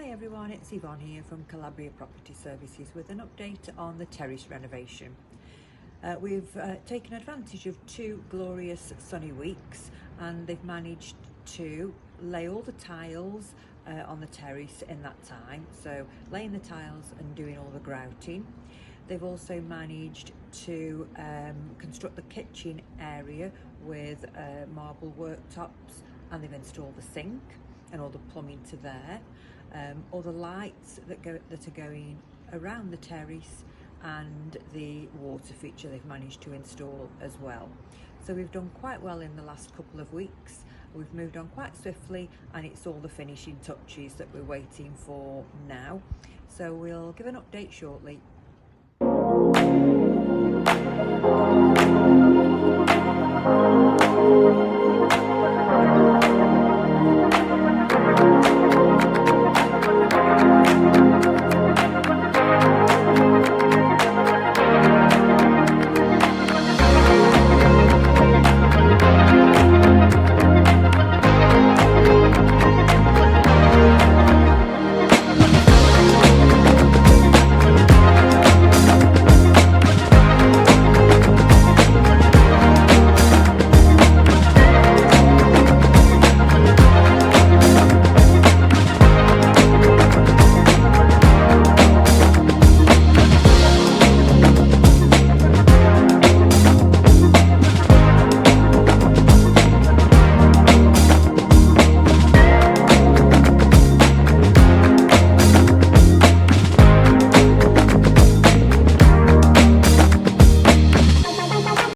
Hi everyone, it's Yvonne here from Calabria Property Services with an update on the terrace renovation. We've taken advantage of 2 glorious sunny weeks and they've managed to lay all the tiles on the terrace in that time, so laying the tiles and doing all the grouting. They've also managed to construct the kitchen area with marble worktops, and they've installed the sink and all the plumbing to there. All the lights that are going around the terrace and the water feature they've managed to install as well. So we've done quite well in the last couple of weeks. We've moved on quite swiftly and it's all the finishing touches that we're waiting for now. So we'll give an update shortly.